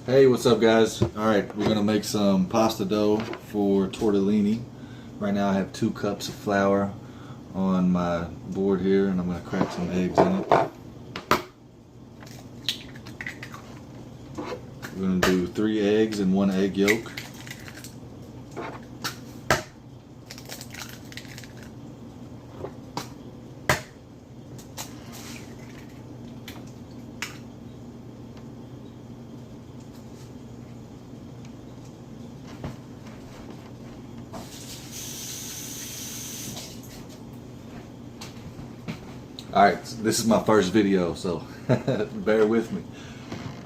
Hey, what's up guys? Alright, we're gonna make some pasta dough for tortellini. Right now I have 2 cups of flour on my board here and I'm gonna crack some eggs in it. We're gonna do 3 eggs and 1 egg yolk. Alright, this is my first video, so bear with me.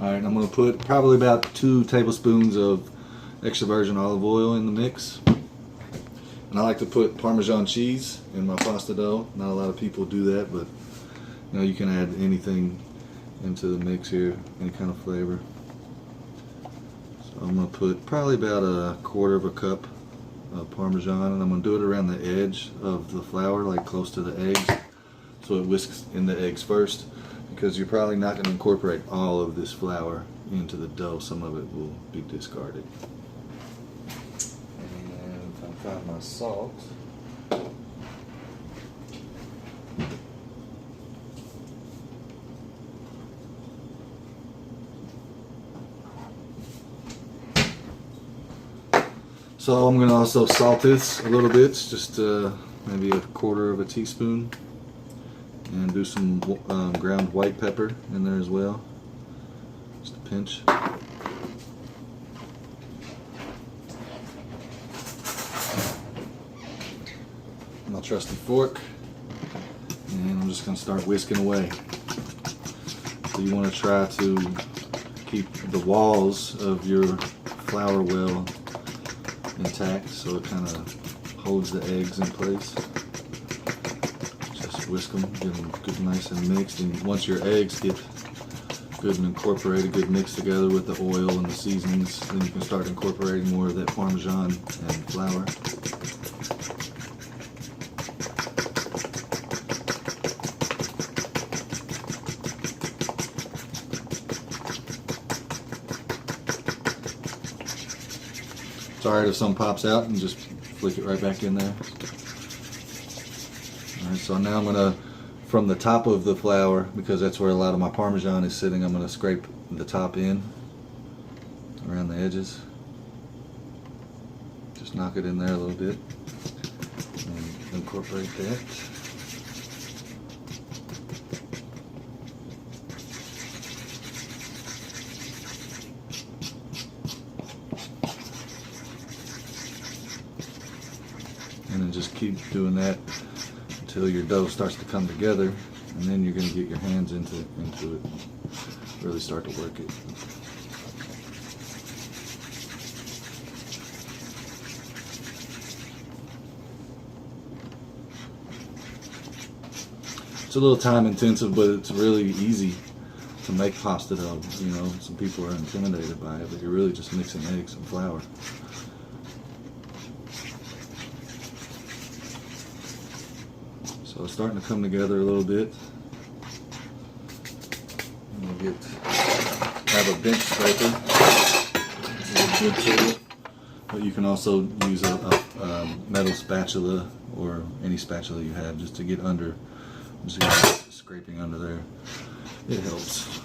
Alright, I'm going to put probably about 2 tablespoons of extra virgin olive oil in the mix. And I like to put Parmesan cheese in my pasta dough. Not a lot of people do that, but you know, you can add anything into the mix here, any kind of flavor. So I'm going to put probably about 1/4 of a cup of Parmesan, and I'm going to do it around the edge of the flour, like close to the eggs. So it whisks in the eggs first, because you're probably not going to incorporate all of this flour into the dough. Some of it will be discarded. And if I find my salt. So I'm going to also salt this a little bit, just maybe 1/4 of a teaspoon. And do some ground white pepper in there as well, just a pinch. My trusty fork, and I'm just going to start whisking away. So you want to try to keep the walls of your flour well intact, so it kind of holds the eggs in place. Whisk them, get them good, nice and mixed, and once your eggs get good and incorporated, good mixed together with the oil and the seasonings, then you can start incorporating more of that Parmesan and flour. It's alright if some pops out, and just flick it right back in there. Alright, so now I'm going to, from the top of the flour, because that's where a lot of my Parmesan is sitting, I'm going to scrape the top in around the edges. Just knock it in there a little bit and incorporate that. And then just keep doing that until your dough starts to come together, and then you're going to get your hands into it and really start to work it. It's a little time intensive, but it's really easy to make pasta dough. You know, some people are intimidated by it, but you're really just mixing eggs and flour. So it's starting to come together a little bit. We'll have a bench scraper. This is a good tool, but you can also use a metal spatula or any spatula you have just to get under. Just scraping under there. It helps.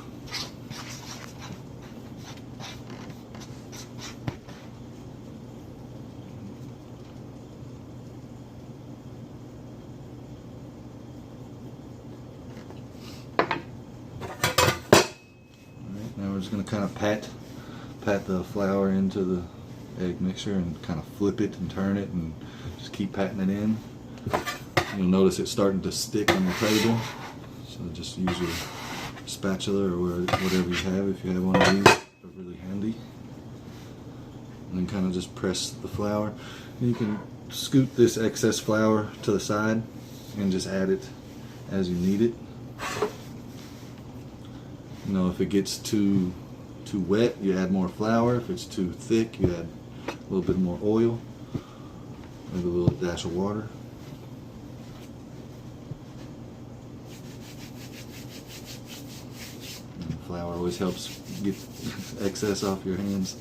Now we're just going to kind of pat the flour into the egg mixture and kind of flip it and turn it and just keep patting it in. You'll notice it's starting to stick on the table, so just use your spatula or whatever you have, if you have one of these. They're really handy. And then kind of just press the flour. And you can scoot this excess flour to the side and just add it as you need it. You know, if it gets too wet, you add more flour. If it's too thick, you add a little bit more oil, maybe a little dash of water. And flour always helps get excess off your hands.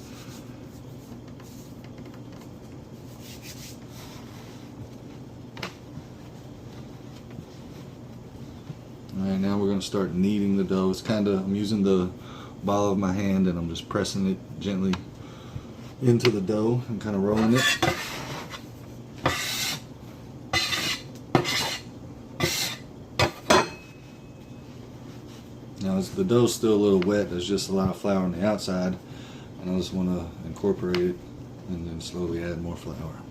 Alright, now we're going to start kneading the dough. It's kind of, I'm using the ball of my hand and I'm just pressing it gently into the dough and kind of rolling it. Now the dough's still a little wet, there's just a lot of flour on the outside, and I just want to incorporate it and then slowly add more flour.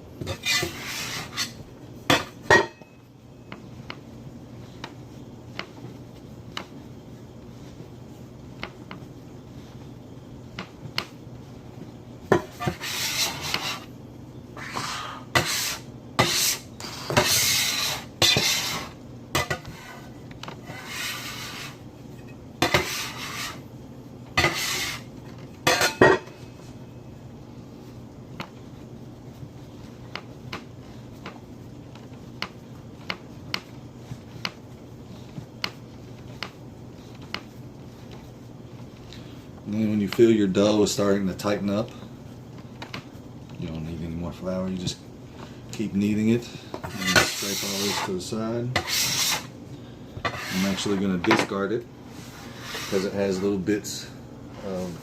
And then when you feel your dough is starting to tighten up, you don't need any more flour. You just keep kneading it and scrape all this to the side. I'm actually going to discard it because it has little bits of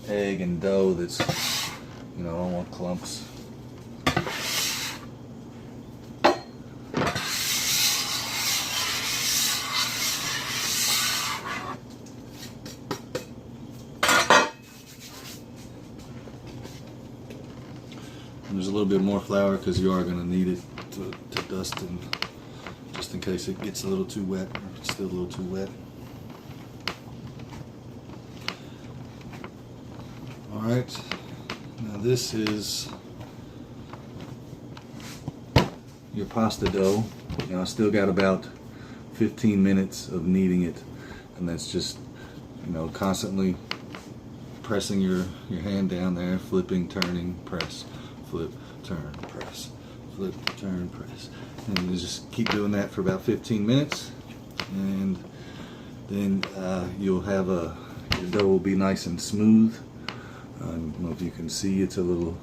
egg and dough that's, I don't want clumps. And there's a little bit more flour because you are going to need it to dust, and just in case it gets a little too wet, or if it's still a little too wet. Alright, now this is your pasta dough. I still got about 15 minutes of kneading it, and that's just, constantly pressing your hand down there, flipping, turning, press. Flip, turn, press, flip, turn, press, and you just keep doing that for about 15 minutes, and then you'll have your dough will be nice and smooth. I don't know if you can see, it's a little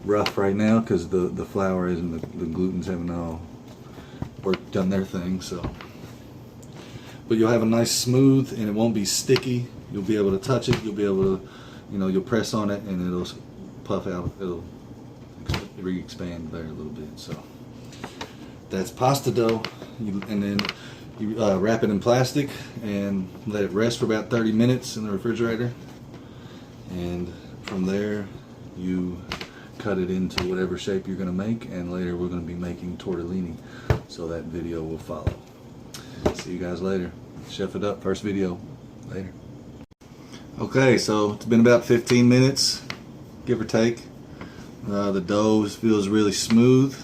rough right now because the flour and the gluten's haven't all done their thing. So, but you'll have a nice smooth, and it won't be sticky. You'll be able to touch it. You'll be able to, you'll press on it, and it'll puff out, it'll re-expand there a little bit. So that's pasta dough, and then you wrap it in plastic and let it rest for about 30 minutes in the refrigerator, and from there you cut it into whatever shape you're going to make, and later we're going to be making tortellini, so that video will follow. See you guys later. Chef it up, first video, later. Okay, so it's been about 15 minutes, give or take. The dough feels really smooth.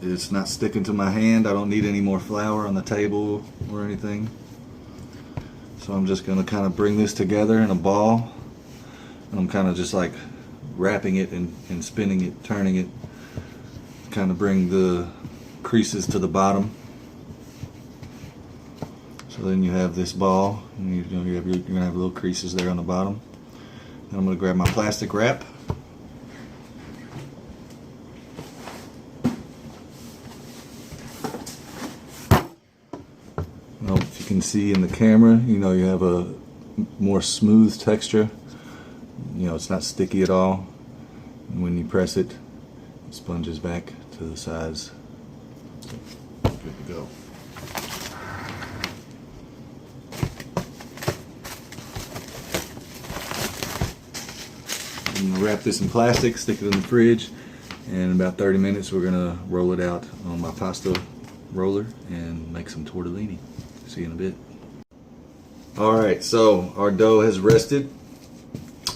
It's not sticking to my hand. I don't need any more flour on the table or anything. So I'm just going to kind of bring this together in a ball, and I'm kind of just like wrapping it and spinning it, turning it, kind of bring the creases to the bottom. So then you have this ball, and you're going to have little creases there on the bottom. Then I'm going to grab my plastic wrap. If you can see in the camera, you have a more smooth texture. It's not sticky at all. And when you press it, it sponges back to the sides. Good to go. I'm gonna wrap this in plastic, stick it in the fridge, and in about 30 minutes we're gonna roll it out on my pasta roller and make some tortellini. See you in a bit. Alright, so our dough has rested.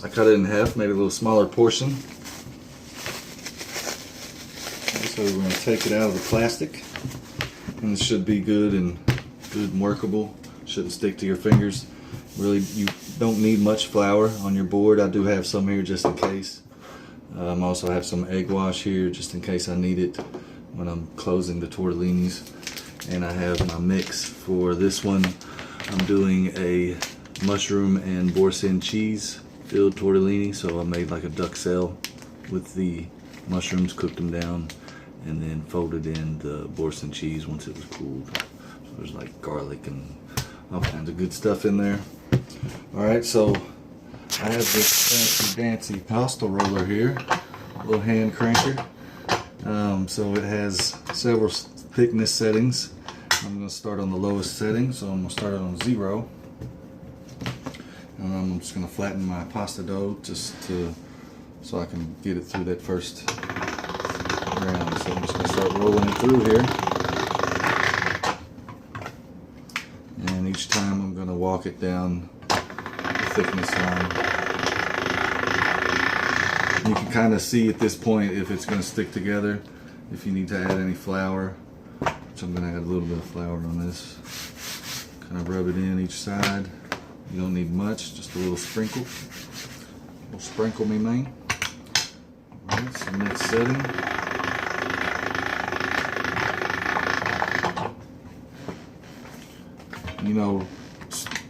I cut it in half, made a little smaller portion. So we're going to take it out of the plastic, and it should be good and workable. Shouldn't stick to your fingers. Really, you don't need much flour on your board. I do have some here just in case. I also have some egg wash here just in case I need it when I'm closing the tortellinis. And I have my mix for this one. I'm doing a mushroom and boursin cheese filled tortellini. So I made like a duxelle with the mushrooms, cooked them down, and then folded in the boursin cheese once it was cooled. So there's like garlic and all kinds of good stuff in there. Alright, so I have this fancy dancy pasta roller here, a little hand cranker. So it has several thickness settings. I'm going to start on the lowest setting, so I'm going to start it on 0. And I'm just going to flatten my pasta dough so I can get it through that first round. So I'm just going to start rolling it through here. And each time I'm going to walk it down the thickness line. You can kind of see at this point if it's going to stick together, if you need to add any flour, which I'm going to add a little bit of flour on this. Kind of rub it in each side. You don't need much, just a little sprinkle. A little sprinkle me, man. Alright, so next setting. You know,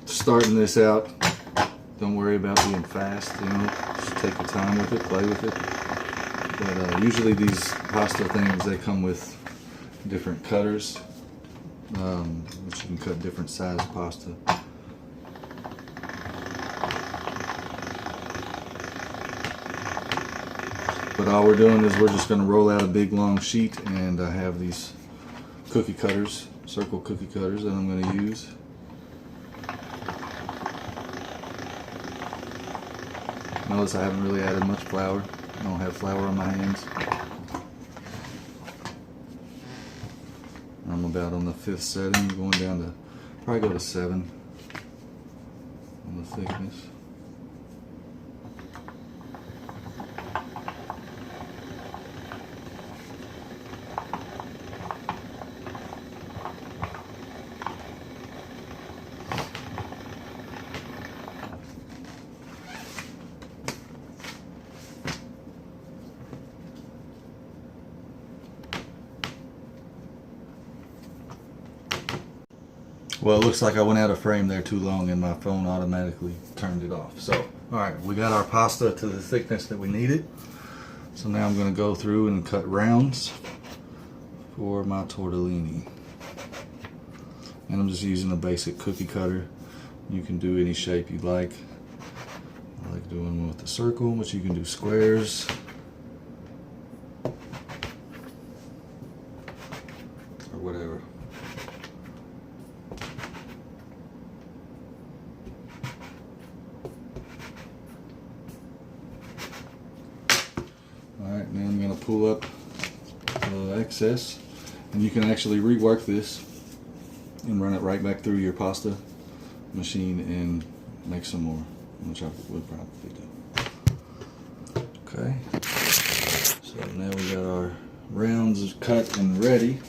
starting this out, don't worry about being fast, you know, just take your time with it, play with it. But usually these pasta things, they come with different cutters, which you can cut different size pasta. But all we're doing is we're just going to roll out a big long sheet, and I have these cookie cutters, circle cookie cutters that I'm going to use. Notice I haven't really added much flour. I don't have flour on my hands. I'm about on the 5th setting, going down to, probably go to 7 on the thickness. Well, it looks like I went out of frame there too long and my phone automatically turned it off. So, alright, we got our pasta to the thickness that we needed. So now I'm going to go through and cut rounds for my tortellini. And I'm just using a basic cookie cutter. You can do any shape you like. I like doing one with the circle, but you can do squares. Or whatever. Alright, now I'm going to pull up the excess, and you can actually rework this and run it right back through your pasta machine and make some more, which I would probably do. Okay, so now we got our rounds cut and ready,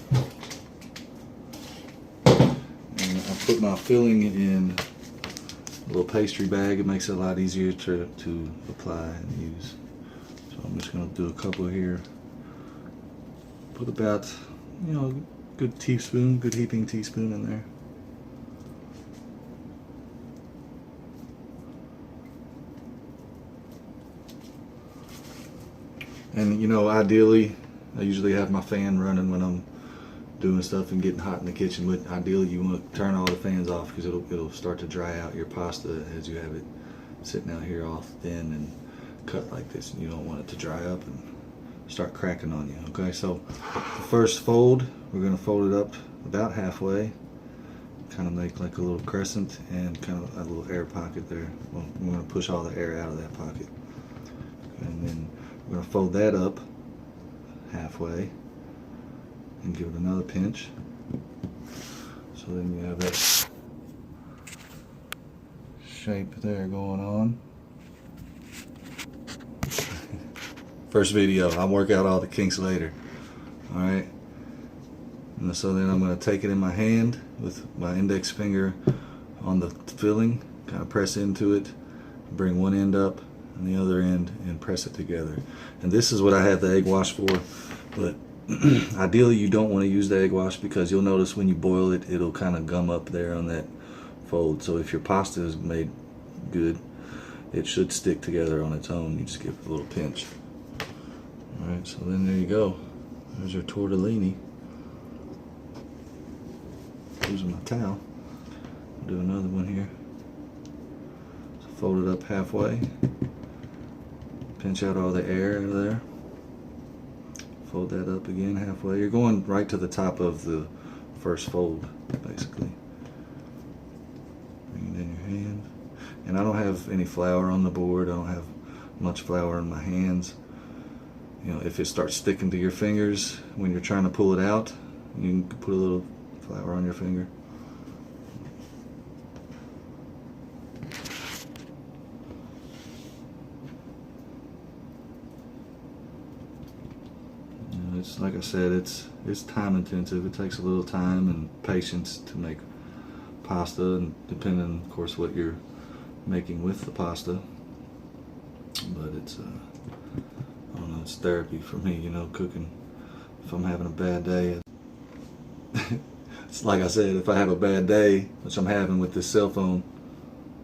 and I put my filling in a little pastry bag. It makes it a lot easier to apply and use. So I'm just going to do a couple here. Put about, you know, good teaspoon, good heaping teaspoon in there. And you know, ideally, I usually have my fan running when I'm doing stuff and getting hot in the kitchen, but ideally you want to turn all the fans off because it'll start to dry out your pasta as you have it sitting out here all thin and cut like this, and you don't want it to dry up and start cracking on you. Okay, so the first fold, we're going to fold it up about halfway, kind of make like a little crescent and kind of a little air pocket there. Well, we're going to push all the air out of that pocket, and then we're going to fold that up halfway and give it another pinch. So then you have that shape there going on. First video, I'll work out all the kinks later. Alright, and so then I'm going to take it in my hand with my index finger on the filling, kind of press into it, bring one end up and the other end and press it together. And this is what I have the egg wash for, but ideally you don't want to use the egg wash because you'll notice when you boil it, it'll kind of gum up there on that fold. So if your pasta is made good, it should stick together on its own. You just give it a little pinch. All right, so then there you go. There's your tortellini. Using my towel. I'll do another one here. So fold it up halfway. Pinch out all the air out of there. Fold that up again halfway. You're going right to the top of the first fold, basically. Bring it in your hand. And I don't have any flour on the board. I don't have much flour in my hands. You know, if it starts sticking to your fingers when you're trying to pull it out, you can put a little flour on your finger. It's like I said, it's time intensive. It takes a little time and patience to make pasta, and depending, of course, what you're making with the pasta. But it's I don't know, it's therapy for me, you know, cooking. If I'm having a bad day, it's like I said, if I have a bad day, which I'm having with this cell phone,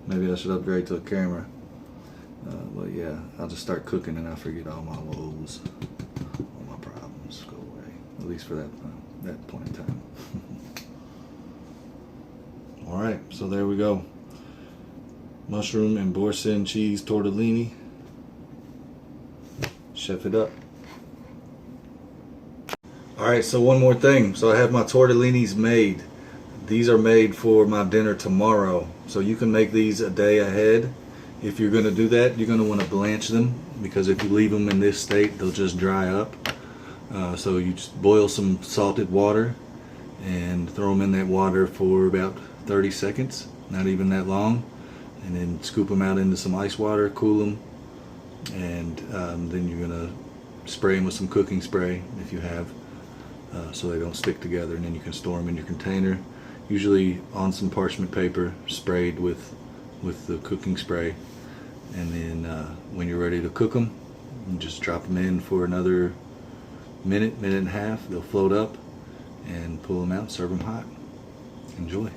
maybe I should upgrade to a camera. But yeah, I'll just start cooking and I forget all my woes. Go away, at least for that point in time. All right, so there we go. Mushroom and boursin cheese tortellini. Chef it up. All right, so one more thing. So I have my tortellinis made. These are made for my dinner tomorrow. So you can make these a day ahead. If you're going to do that, you're going to want to blanch them, because if you leave them in this state, they'll just dry up. So you just boil some salted water and throw them in that water for about 30 seconds, not even that long, and then scoop them out into some ice water, cool them, and then you're gonna spray them with some cooking spray if you have, so they don't stick together, and then you can store them in your container, usually on some parchment paper sprayed with the cooking spray, and then when you're ready to cook them, you just drop them in for another minute and a half. They'll float up, and pull them out, serve them hot. Enjoy.